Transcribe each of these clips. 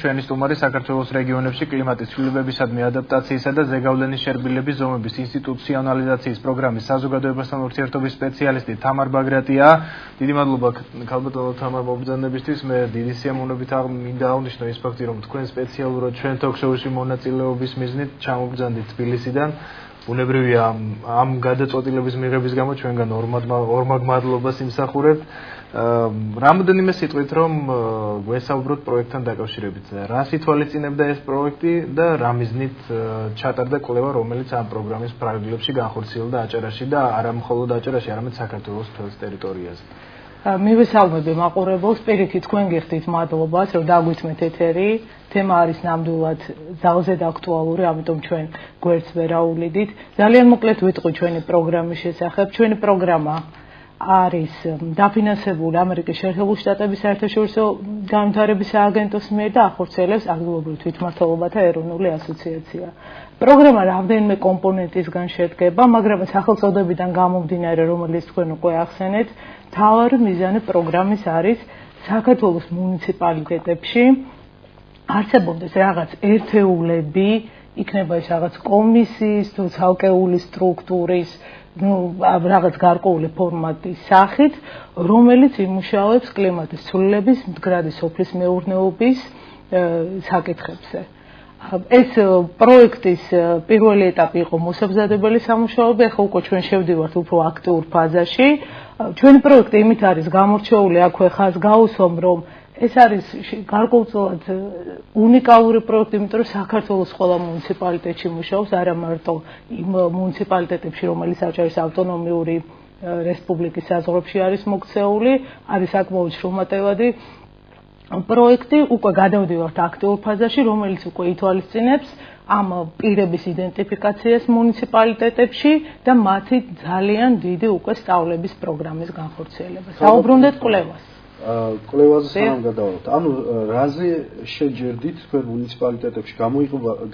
ჩვენი სტუმარი საქართველოს რეგიონებში კლიმატის ცვლილებებისადმი ადაპტაციისა და ზეგავლენის შერბილების ზომების ინსტიტუციონალიზაციის პროგრამის საზოგადოებასთან ურთიერთობის სპეციალისტი თამარ ბაგრატია. დიდი მადლობა ქალბატონო თამარ მობრძანებისთვის. მე დიდი სიამოვნებით მინდა აღნიშნო ის ფაქტი, რომ თქვენ სპეციალურად ჩვენ თოქ-შოუში მონაწილეობის მიზნით ჩამოგბრძანდით თბილისიდან. ბუნებრივია ამ გადაწყვეტილების მიღების გამო ჩვენგან ორმაგ მადლობას იმსახურებთ. Რამდენიმე სიტყვით რომ გვესაუბროთ პროექტთან დაკავშირებით. რას ითვალისწინებდა ეს პროექტი და რა მიზნით ჩატარდა კვლევა, რომელიც ამ პროგრამის ფარგლებში განხორციელდა აჭარაში და არა მხოლოდ აჭარაში, არამედ საქართველოს მთელ ტერიტორიაზე. მივესალმები მაყურებელს, პირიქით თქვენ გიხდით მადლობას, რომ დაგვითმეთ ეთერი. თემა არის ნამდვილად ძალზე და აქტუალური, ამიტომ ჩვენ გვერდს ვერაულიდით. ძალიან მოკლედ ვიტყვი ჩვენი პროგრამის შესახებ. ჩვენი პროგრამა არის დაფინანსებული ამერიკის შეერთებული შტატების საერთაშორისო განვითარების სააგენტოს მიერ და ახორციელებს ადგილობრივ თვითმმართველობათა ეროვნული ასოციაცია. პროგრამა რამდენიმე კომპონენტისგან შედგება, მაგრამ სახელწოდებიდან გამომდინარე, რომელიც თქვენ უკვე ახსენეთ, მთავარი მიზანი პროგრამის არის საქართველოს მუნიციპალიტეტებში არსებობდეს რაღაც ერთეულები, იქნება ეს რაღაც კომისიის თუ ცალკეული სტრუქტურის რაღაც გარკვეული ფორმატის სახით, რომელიც იმუშავებს კლიმატის ცვლილების მდგრადი სოფლის მეურნეობის საკითხებზე. ეს პროექტის პირველი ეტაპი იყო მოსამზადებელი სამუშაოები, ახლა უკვე ჩვენ შევდივართ უფრო აქტიურ ფაზაში. ჩვენი პროექტი იმით არის გამორჩეული, აქვე ხაზს გაუსვამ, რომ ეს არის გარკვეულწილად უნიკალური პროექტი, იმიტომ რომ საქართველოს ყველა მუნიციპალიტეტში მუშაობს, არა მარტო იმ მუნიციპალიტეტებში, რომელიც აჭარის ავტონომიური რესპუბლიკის საზღვრებში არის მოქცეული, არის საკმაოდ შრომატევადი პროექტი, უკვე გადავდივართ აქტიურ ფაზაში, რომელიც უკვე ითვალისწინებს ამ პირების იდენტიფიკაციას მუნიციპალიტეტებში და მათი ძალიან დიდი უკვე სწავლების პროგრამის განხორციელებას. საუბრობთ კვლევას. კვლევაზე სანამ გადავართ. ანუ რაზე შეჯერდით თქვენ მუნიციპალიტეტებში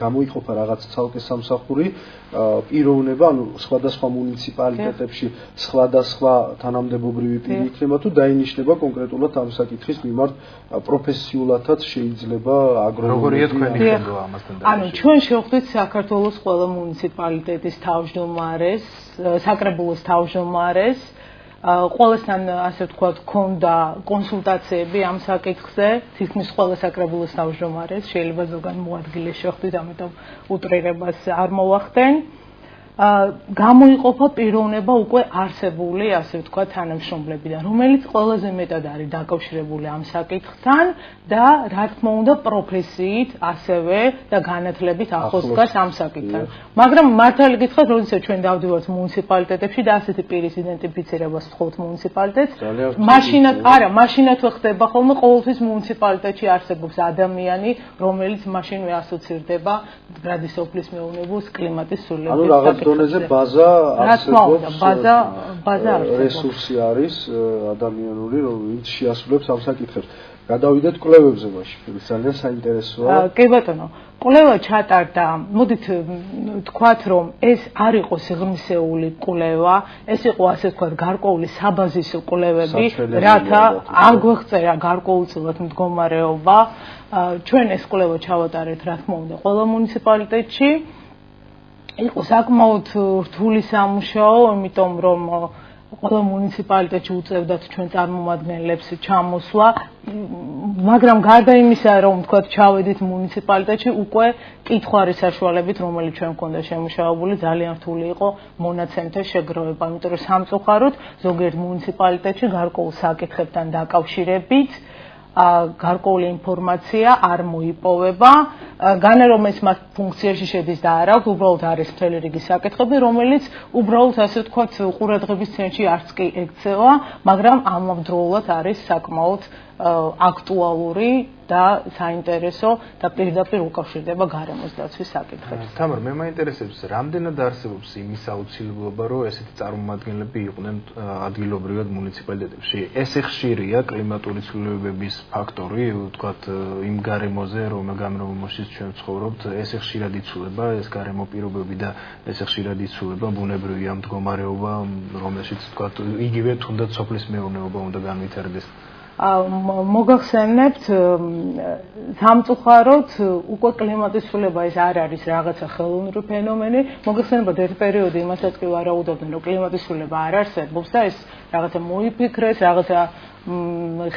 გამოიყოფა რაღაც ცალკე სამსახური პიროვნება, ანუ სხვადასხვა მუნიციპალიტეტებში სხვადასხვა თანამდებობრივი პირი იქნება თუ დაინიშნება კონკრეტულად ამ საკითხის მიმართ პროფესიულადაც შეიძლება აგრონომია. როგორია თქვენი ხედვა ამასთან დაკავშირებით? ანუ ჩვენ შევხვდით საქართველოს ყველა მუნიციპალიტეტის თავმჯდომარეს, საკრებულოს თავმჯდომარეს, ყველასთან ასე ვთქვათ, ქონდა კონსულტაციები ამ საკითხზე, თითქმის ყველა საკრებულოს თავმჯდომარეს, შეიძლება ზოგან მოადგილეს შევხვდით, ამიტომ უტრირებას არ მოვახდენ. გამოიყოფა პიროვნება უკვე არსებული, ასე ვთქვათ, თანამშრომლებიდან, რომელიც ყველაზე მეტად არის დაკავშირებული ამ საკითხთან და რა თქმა უნდა პროფესიით ასევე და განათლებით ახლოს დგას ამ საკითხთან. მაგრამ მართალი გითხრათ, როდესაც ჩვენ დავდივართ მუნიციპალიტეტებში და ასეთი პირის იდენტიფიცირებას ვთხოვთ მუნიციპალიტეტს, მაშინათვე ხდება ხოლმე ყოველთვის მუნიციპალიტეტში არსებობს ადამიანი, რომელიც მაშინვე ასოცირდება მდგრადი სოფლის მეურნეობის კლიმატის ცვლილების დონეზე ბაზა არსებობს, ბაზა რესურსი არის ადამიანური, რომელიც შეასრულებს ამ საკითხებს. გადავიდეთ კვლევებზე მაშინ, ძალიან საინტერესოა. კი ბატონო, კვლევა ჩატარდა, მოდით თქვათ, რომ ეს არ იყო სიღრმისეული კვლევა, ეს იყო ასე ვთქვათ, გარკვეული საბაზისო კვლევები, რათა არ გვეღწერა გარკვეულწილად მდგომარეობა. ჩვენ ეს კვლევა ჩავატარეთ, რა თქმა უნდა, ყველა მუნიციპალიტეტში. იყო საკმაოდ რთული სამუშაო, იმიტომ რომ ყველა მუნიციპალიტეტში უწევდათ ჩვენ წარმომადგენლებს ჩამოსვლა, მაგრამ გარდა იმისა, რომ თქვათ ჩავედით მუნიციპალიტეტში, უკვე კითხვარის საშუალებით, რომელიც ჩვენ გვქონდა შემუშავებული, ძალიან რთული იყო მონაცემთა შეგროვება, იმიტომ რომ სამწუხაროდ ზოგიერთ მუნიციპალიტეტში გარკვეულ საკითხებთან დაკავშირებით გარკვეული ინფორმაცია არ მოიპოვება, განა რომ ეს მათ ფუნქციაში შედის და არ აქვს, უბრალოდ არის მთელი რიგი საკითხები, რომელიც უბრალოდ ასე ვთქვათ ყურადღების ცენტრში არც კი ექცევა, მაგრამ ამავდროულად არის საკმაოდ აქტუალური და საინტერესო და პირდაპირ უკავშირდება გარემოს დაცვის საკითხებს. თამარ, მე მაინტერესებს, რამდენად არსებობს იმის აუცილებლობა, რომ ესეთი წარმომადგენლები იყვნენ ადგილობრივად მუნიციპალიტეტებში. ესე ხშირია კლიმატური ცვლილებების ფაქტორი, ვთქვათ, იმ გარემოზე, რომელშიც ჩვენ ვცხოვრობთ, ესე ხშირად იცვლება ეს გარემო პირობები და ესე ხშირად იცვლება ბუნებრივი მდგომარეობა, რომელშიც ვთქვათ, იგივე თუნდაც სოფლის მეურნეობა უნდა განვითარდეს. მოგახსენებთ სამწუხაროდ უკვე კლიმატის ცვლილება ეს არ არის რაღაცა ხელოვნური ფენომენი. მოგახსენებათ ერთ პერიოდი იმასაც კი ვარაუდობდნენ, რომ კლიმატის ცვლილება არ არსებობს და ეს რაღაცა მოიფიქრეს, რაღაცა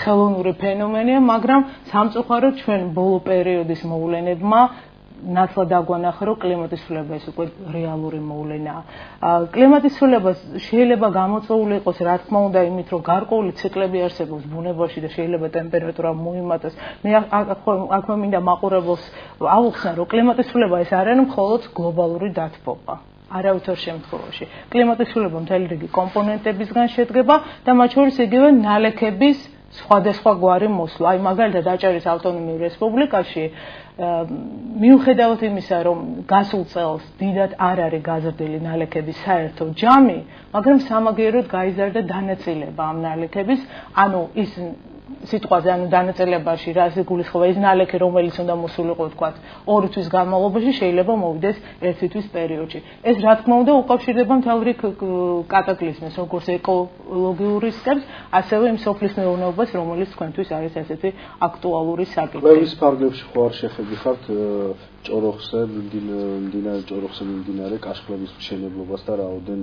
ხელოვნური ფენომენია, მაგრამ სამწუხაროდ ჩვენ ბოლო პერიოდის მოვლენებმა ნაცვლად აგვანახა, რომ კლიმატის ცვლილება ეს უკვე რეალური მოვლენაა. კლიმატის ცვლილება შეიძლება გამოწვეული იყოს, რა თქმა უნდა, იმით, რომ გარკვეული ციკლები არსებობს ბუნებაში და შეიძლება ტემპერატურა მოიმატოს. მე აქ მინდა მაყურებელს ავუხსნა, რომ კლიმატის ცვლილება ეს არ არის მხოლოდ გლობალური დათბობა. არავითარ შემთხვევაში. კლიმატის ცვლილება მთელი რიგი კომპონენტებისგან შედგება და მათ შორის იგივე ნალექების სხვადასხვა გვარი მოსვლა. აი მაგალითად აჭარის ავტონომიურ რესპუბლიკაში მიუხედავად იმისა, რომ გასულ წელს დიდად არ არის გაზრდილი ნალექების საერთო ჯამი, მაგრამ სამაგიეროდ გაიზარდა დანაწილება ამ ნალექების, ანუ ის სიტყვაზე, ანუ დანაწილებაში რა გულისხმობა ის ნალექი, რომელიც უნდა მოსულიყო თქვა 2 თვის განმავლობაში, შეიძლება მოვიდეს 1 თვის პერიოდში. ეს რა თქმა უნდა უკავშირდება მთელ რიგ კატაკლიზმებს, როგორც ეკოლოგიურ რისკებს, ასევე იმ სოფლის მეურნეობას, რომელიც თქვენთვის არის ესეთი აქტუალური საკითხი. ყველის ფარგლებში ხო არ შეხებიხართ ჭოროხზე, მიმდინარე კაშხლების მშენებლობას და რაოდენ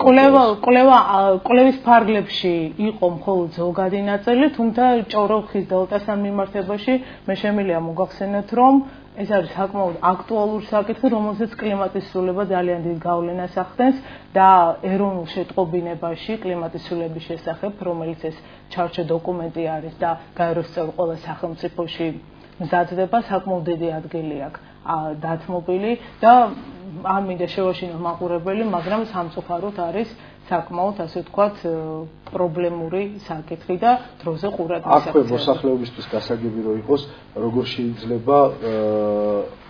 კვლევის ფარგლებში იყო მხოლოდ ზოგადი ნაწილი, თუმცა ჭოროხის დელტასთან მიმართებაში მე შემიძლია მოგახსენოთ, რომ ეს არის საკმაოდ აქტუალური საკითხი, რომელზეც კლიმატის ცვლილება ძალიან დიდ გავლენას ახდენს და ეროვნულ შეტყობინებაში კლიმატის ცვლილების შესახებ, რომელიც ეს ჩარჩო დოკუმენტი არის და გაეროსწორ ყველა სახელმწიფოში მზადდება, საკმაოდ დიდი ადგილი აქვს დათმობილი და არ მინდა შევაშინო მაყურებელი, მაგრამ სამწუხაროდ არის საკმაოდ ასე ვთქვათ პრობლემური საკითხი და დროზე ყურადღებას აქვე მოსახლეობისთვის გასაგები რო იყოს, როგორ შეიძლება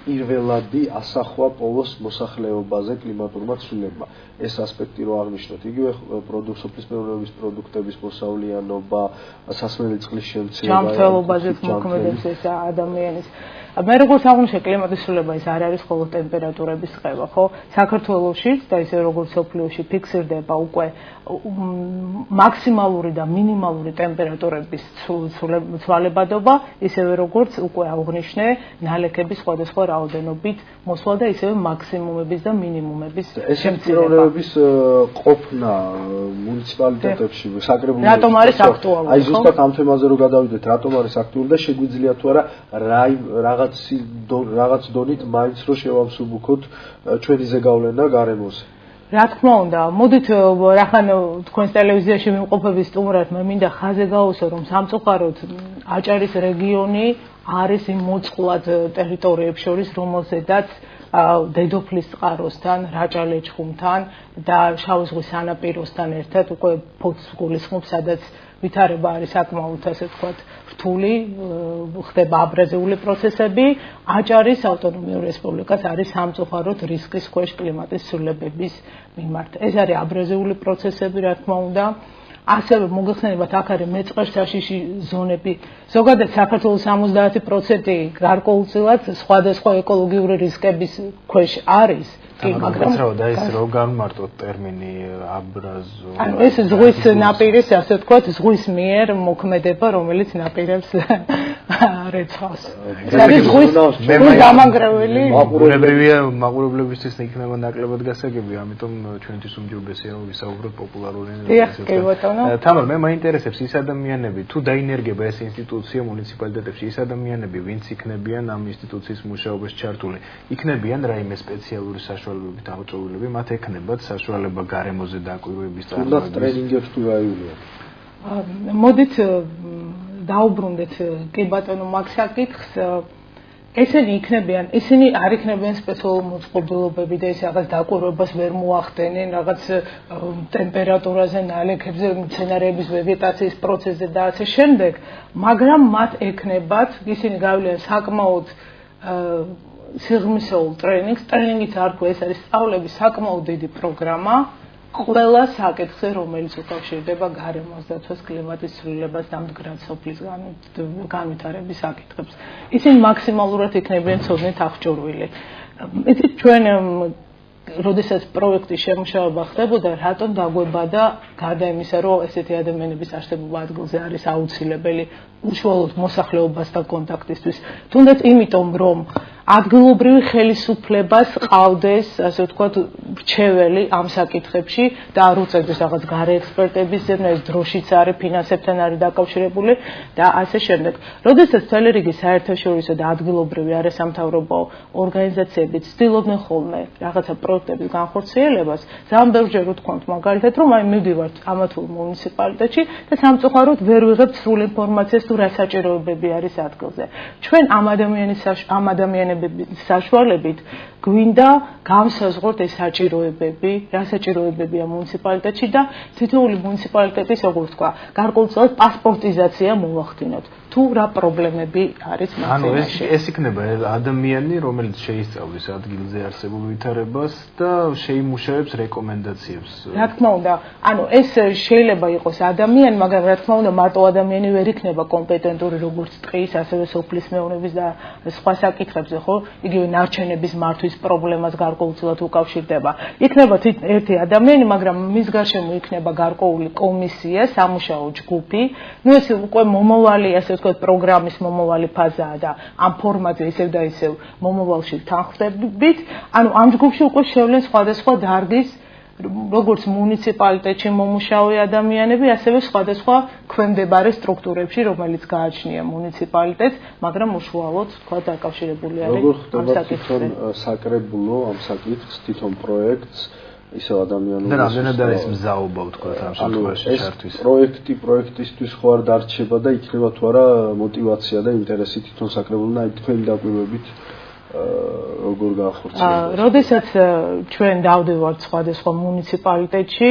პირველადი ასახვა პოვოს მოსახლეობაზე კლიმატურმა ცვლილებმა. ეს ასპექტი რო აღნიშნოთ, იგივე სოფლის მეურნეობის პროდუქტების მოსავლიანობა, სასმელი წყლის შემცირება, ჯანმრთელობაზე მოქმედებს ეს ადამიანის მე როგორც აღნიშნე კლიმატის ცვლილება ეს არ არის მხოლოდ ტემპერატურების წყება, ხო? საქართველოშიც და ისე როგორც სოფლიოში ფიქსირდება უკვე მაქსიმალური და მინიმალური ტემპერატურების ცვალებადობა, ისევე როგორც უკვე აღნიშნე ნალექების სხვადასხვა რაოდენობით მოსვლა და ისევე მაქსიმუმების და მინიმუმების შემცირება. ეს ყოფნა მუნიციპალიტეტებში საკრებულოში რატომ არის აქტუალური? აი ზუსტად ამ თემაზე რო გადავიდეთ, რატომ არის აქტუალური და შეგვიძლია თუ არა რაღაც დონით მაინც რო შევამსუბუქოთ ჩვენი ზეგავლენა გარემოზე. რა თქმა უნდა, მოდით რახან თქვენს ტელევიზიაში მიმყოფების სტუმრად მე მინდა ხაზე გავუსვა, რომ სამწუხაროდ აჭარის რეგიონი არის იმ მოწყვლად ტერიტორიებს შორის, რომელზედაც დედოფლის წყაროსთან, რაჭა-ლეჩხუმთან და შავი ზღვის სანაპიროსთან ერთად უკვე ფოთს გულისხმობს, სადაც ვითარება არის საკმაოდ ასე ვთქვათ რთული, ხდება აბრაზიული პროცესები. აჭარის ავტონომიურ რესპუბლიკას არის სამწუხაროდ რისკის ქვეშ კლიმატის ცვლილებების მიმართ. ეს არის აბრაზიული პროცესები, რა თქმა უნდა. ასევე მოგეხსენებათ, აქ არის მეწყერსაშიში ზონები. ზოგადად საქართველოს 70% გარკვეულწილად სხვადასხვა ეკოლოგიური რისკების ქვეშ არის. მაგრამ რა ის რო განმარტოთ ტერმინი აბრაზო. ანუ ეს ზღვის ნაპირის, ასე ვთქვათ, ზღვის მიერ მოქმედება, რომელიც ნაპირებს რეცხავს. ეს ზღვის დამანგრეველი. მაყურებლებისთვის იქნება ნაკლებად გასაგები, ამიტომ ჩვენთვის უმჯობესია რომ ვისაუბროთ პოპულარულ ენაზე. თამარ, მე მაინტერესებს ის ადამიანები, თუ დაინერგება ეს ინსტიტუცია მუნიციპალიტეტებში, ის ადამიანები, ვინც იქნებიან ამ ინსტიტუციის მუშაობაში ჩართული, იქნებიან რაიმე სპეციალური საშუალებებით აღჭურვილები, მათ ექნებათ საშუალება გარემოზე დაკვირვების წარმოებისთვის. თუნდაც ტრენინგებს თუ აივლიან. მოდით დაუბრუნდეთ კი ბატონო მაგ საკითხს. ესენი იქნებიან, ისინი არ იქნებიან სპეციალური მოწყობილობები და ეს რაღაც დაკვირვებას ვერ მოახდენენ, რაღაც ტემპერატურაზე, ნალექებზე, მცენარეების ვეგეტაციის პროცესზე და ასე შემდეგ, მაგრამ მათ ექნებათ, ისინი გავლიან საკმაოდ სიღრმისეულ ტრენინგს, ტრენინგიც არ თქვა, ეს არის სწავლების საკმაოდ დიდი პროგრამა. ყველა საკითხზე, რომელიც უკავშირდება გარემოს დაცვას, კლიმატის ცვლილებას და მდგრად სოფლის განვითარების საკითხებს. ისინი მაქსიმალურად იქნებიან ცოდნით აღჭურვილი. იცით, ჩვენ როდესაც პროექტის შემუშავება ხდებოდა, რატომ დაგვებადა გარდა იმისა, რომ ესეთი ადამიანების არსებობა ადგილზე არის აუცილებელი უშუალოდ მოსახლეობასთან კონტაქტისთვის, თუნდაც იმიტომ, რომ ადგილობრივი ხელისუფლებას ყავდეს, ასე ვთქვათ, რჩეველი ამ საკითხებში და არ უწევდეს რაღაც გარე ექსპერტების ზემნა, ეს დროშიც არის, ფინანსებთან არის დაკავშირებული და ასე შემდეგ. როდესაც მთელი რიგი საერთაშორისო და ადგილობრივი არასამთავრობო ორგანიზაციები ცდილობდნენ ხოლმე რაღაცა პროექტების განხორციელებას, ძალიან ბევრჯერ ვთქვამთ მაგალითად, რომ აი მივდივართ ამა თუ მუნიციპალიტეტში და სამწუხაროდ ვერ ვიღებთ სრულ ინფორმაციას თუ რა საჭიროებები არის ადგილზე. ჩვენ ამ ადამიანების საშუალებით გვინდა გავსაზღვროთ ეს საჭიროებები, რა საჭიროებებია მუნიციპალიტეტში და თითოეული მუნიციპალიტეტის, როგორც ვთქვა, გარკვეულწილად პასპორტიზაცია მოვახდინოთ. თუ რა პრობლემები არის მასში. ეს იქნება ადამიანი, რომელიც შეისწავლის ადგილზე არსებულ ვითარებას და შეიმუშავებს რეკომენდაციებს. რა თქმა უნდა, ეს შეიძლება იყოს ადამიანი, მაგრამ რა თქმა უნდა, მარტო ადამიანი ვერ იქნება კომპეტენტური როგორც ტყის, ასევე სოფლის მეურნეობის და სხვა საკითხებზე, ხო? იგივე ნარჩენების მართვის პრობლემას გარკვეულწილად უკავშირდება. იქნება ერთი ადამიანი, მაგრამ მის გარშემო იქნება გარკვეული კომისია, სამუშაო ჯგუფი. ეს უკვე მომავალი, ასე ვთქვათ, პროგრამის მომავალი ფაზაა და ამ ფორმატზე ისევ და ისევ მომავალში თანხმდებით. ამ ჯგუფში უკვე შევლენ სხვადასხვა დარგის როგორც მუნიციპალიტეტში მომუშავე ადამიანები, ასევე სხვადასხვა ქვემდებარე სტრუქტურებში, რომელიც გააჩნია მუნიციპალიტეტს, მაგრამ უშუალოდ თქვა დაკავშირებული არის ამ საკითხთან. საკრებულო ამ საკითხს, თვითონ პროექტს, ისევ ადამიანური და რამდენად არის მზაობა ვთქვათ ამ შემთხვევაში ჩართვის. პროექტისთვის ხო არ დარჩება და იქნება თუ არა мотиваცია და ინტერესი თვითონ საკრებულო და თქვენი დაკვირვებით როგორ გაახორციელებს? როდესაც ჩვენ დავდივართ სხვადასხვა მუნიციპალიტეტში,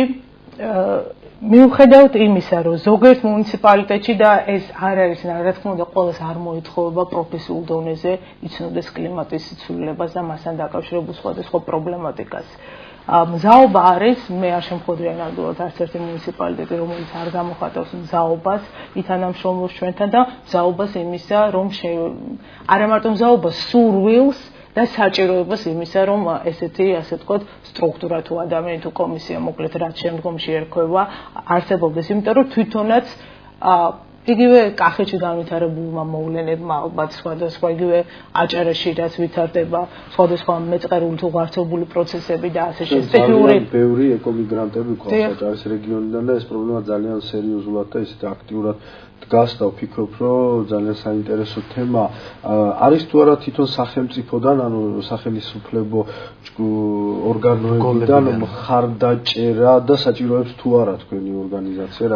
მიუხედავად იმისა, რომ ზოგიერთ მუნიციპალიტეტში და ეს არ არის, რა თქმა უნდა, ყველას არ მოითხოვება პროფესიულ დონეზე იცნოდეს კლიმატის ცვლილებას და მასთან დაკავშირებულ სხვადასხვა პრობლემატიკას. მზაობა არის, მე არ შემხვედრია ნამდვილად არც ერთი მუნიციპალიტეტი, რომელიც არ გამოხატავს მზაობას ითანამშრომლობს ჩვენთან და მზაობას იმისა, რომ არა მარტო მზაობას, სურვილს და საჭიროებას იმისა, რომ ესეთი, ასე ვთქვათ, სტრუქტურა თუ ადამიანი თუ კომისია, მოკლედ რაც შემდგომში ერქვევა, არსებობდეს, იმიტომ რომ თვითონაც იგივე კახეთში განვითარებულმა მოვლენებმა ალბათ სხვადასხვა იგივე აჭარაში რაც ვითარდება სხვადასხვა მეწყერული თუ ღვარცობული პროცესები და ასე შესწავლილი ბევრი ეკომიგრანტები გვყავს აჭარის რეგიონიდან და ეს პრობლემა ძალიან სერიოზულად და ისეთ აქტიურად დგას და ვფიქრობ რომ ძალიან საინტერესო თემა არის თუ არა თვითონ სახელმწიფოდან ანუ სახელმწიფო ორგანოებიდან მხარდაჭერა და საჭიროებს თუ არა თქვენი ორგანიზაცია რა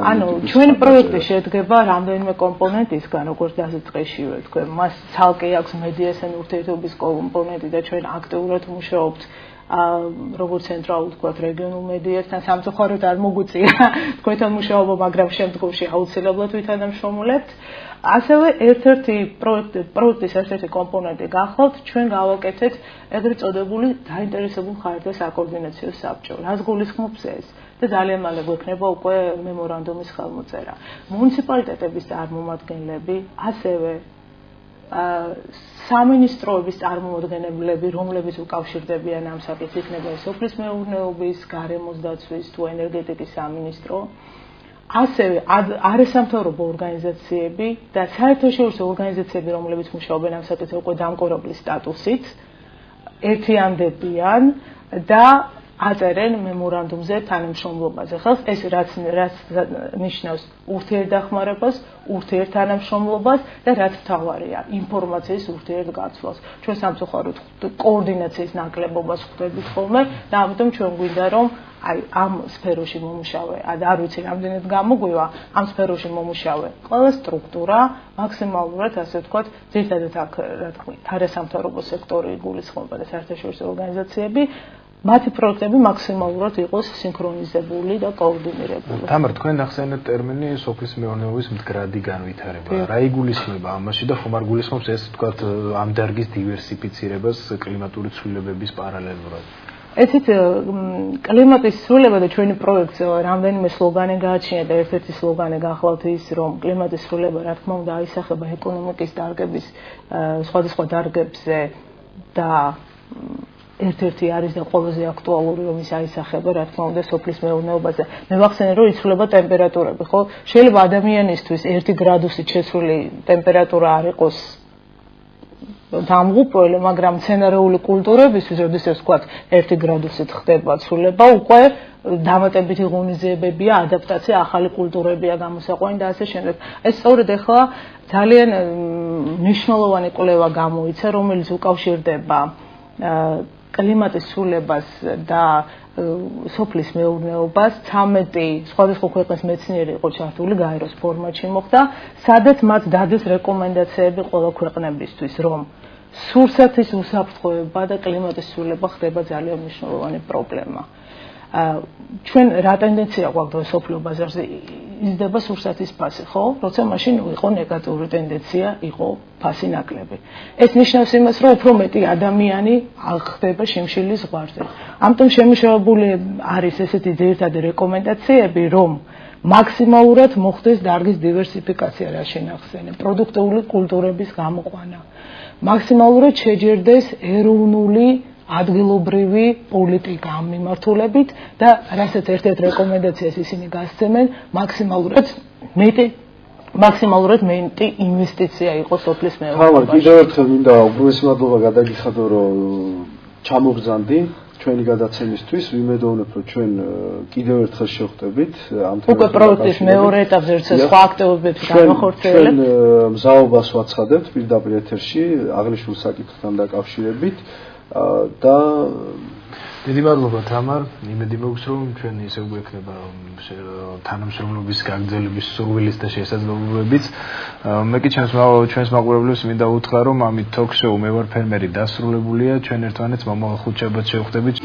ჩვენი პროექტი შედგება რამდენიმე კომპონენტისგან როგორც დასაწყისშივე თქვენ მას ცალკე აქვს მედიასთან ურთიერთობის კომპონენტი და ჩვენ აქტიურად მუშაობთ როგორც ცენტრალურ თქვათ რეგიონულ მედიასთან სამწუხაროდ არ მოგვიწია თქვენთან მუშაობა მაგრამ შემდგომში აუცილებლად ვითანამშრომლებთ ასევე ერთ-ერთი პროექტის ერთ-ერთი კომპონენტი გახლავთ ჩვენ გავაკეთეთ ეგრეთ წოდებული დაინტერესებულ ხარჯთა საკოორდინაციო საბჭო რაც გულისხმობს ეს და ძალიან მალე გვექნება უკვე მემორანდუმის ხელმოწერა მუნიციპალიტეტების წარმომადგენლები ასევე სამინისტროების წარმომადგენლები, რომლებიც უკავშირდებიან ამ საკითხს, იქნება სოფლის მეურნეობის, გარემოს დაცვის თუ ენერგეტიკის სამინისტრო, ასევე არასამთავრობო ორგანიზაციები და საერთაშორისო ორგანიზაციები, რომლებიც მუშაობენ ამ საკითხზე უკვე დამკვირვებლის სტატუსით, ერთიანდებიან და აწერენ მემორანდუმზე თანამშრომლობაზე. ხელს ეს რაც ნიშნავს ურთიერთდახმარებას, ურთიერთთანამშრომლობას და რაც მთავარია, ინფორმაციის ურთიერთგაცვლას. ჩვენ სამწუხაროდ კოორდინაციის ნაკლებობას ხვდებით ხოლმე და ამიტომ ჩვენ გვინდა რომ აი ამ სფეროში მომუშავე, არ ვიცი რამდენად გამოგვივა, ამ სფეროში მომუშავე. ყველა სტრუქტურა მაქსიმალურად, ასე ვთქვათ, ძირითადად აქ რა თქმა უნდა, არასამთავრობო სექტორი გულისხმობა და საერთაშორისო ორგანიზაციები მათი პროექტები მაქსიმალურად იყოს სინქრონიზებული და კოორდინირებული. თამარ, თქვენ ახსენეთ ტერმინი სოფლის მეურნეობის მდგრადი განვითარება. რა იგულისხმება ამაში და ხომ არ გულისხმობს ეს, თქვათ, ამ დარგის დივერსიფიცირებას კლიმატური ცვლილებების პარალელურად? ესეთ კლიმატის ცვლილება და ჩვენი პროექტს რამდენიმე სლოგანი გააჩნია და ერთ-ერთი სლოგანი გახლავთ ის, რომ კლიმატის ცვლილება, რა თქმა უნდა, აისახება ეკონომიკის დარგების სხვადასხვა დარგებზე და ერთ-ერთი არის და ყველაზე აქტუალური რომ ის აისახება, რა თქმა უნდა, სოფლის მეურნეობაზე. მე ვახსენე, რომ იცვლება ტემპერატურები, ხო? შეიძლება ადამიანისთვის 1 გრადუსით შეცვლილი ტემპერატურა არ იყოს დამღუპველი, მაგრამ მცენარეული კულტურებისთვის, როდესაც ვთქვათ 1 გრადუსით ხდება ცვლილება, უკვე დამატებითი ღონისძიებებია, ადაპტაცია, ახალი კულტურებია გამოსაყვანი და ასე შემდეგ. ეს სწორედ ახლა ძალიან მნიშვნელოვანი კვლევა გამოიცა, რომელიც უკავშირდება კლიმატის ცვლილებას და სოფლის მეურნეობას. 13 სხვადასხვა ქვეყნის მეცნიერი იყო ჩართული გაეროს ფორმატში მოხდა, სადაც მათ დადეს რეკომენდაციები ყველა ქვეყნებისთვის, რომ სურსათის უსაფრთხოება და კლიმატის ცვლილება ხდება ძალიან მნიშვნელოვანი პრობლემა. ჩვენ რა ტენდენცია გვაქვს სოფლიო ბაზარზე იზრდება სურსათის ფასი, ხო? როცა მაშინ იყო ნეგატიური ტენდენცია, იყო ფასი ნაკლები. ეს ნიშნავს იმას, რომ უფრო მეტი ადამიანი ხდება შიმშილის ზღვარზე. ამიტომ შემუშავებული არის ესეთი ძირითადი რეკომენდაციები, რომ მაქსიმალურად მოხდეს დარგის დივერსიფიკაცია, რა შენახსენე, პროდუქტიული კულტურების გამოყვანა. მაქსიმალურად შეჯერდეს ეროვნული ადგილობრივი პოლიტიკა ამ მიმართულებით და რასაც ერთ-ერთ რეკომენდაციას ისინი გასცემენ, მაქსიმალურად მეტი ინვესტიცია იყოს სოფლის მეურნეობაში. კიდევ ერთხელ მინდა უგრუნესი მადლობა გადაგიხადო, რომ ჩამოგზანდი ჩვენი გადაცემისთვის. ვიმედოვნებ, რომ ჩვენ კიდევ ერთხელ შევხვდებით ამ თემაზე. უკვე პროექტის მეორე ეტაპზე ერთ სხვა აქტივობებს განახორციელებთ. ჩვენ მზაობას ვაცხადებთ პირდაპირ ეთერში აღნიშნულ საკითხთან დაკავშირებით. და დიდი მადლობა თამარ, იმედი მაქვს რომ ჩვენ ისე გვექნება თანამშრომლობის გაგრძელების სურვილიც და შესაძლებლობებიც. მე კი ჩვენს მაყურებლებს მინდა უთხრა რომ ამით თოქ-შოუ მე ვარ ფერმერი დასრულებულია, ჩვენ ერთმანეთს მომავალ ხუთშაბათს შევხვდებით.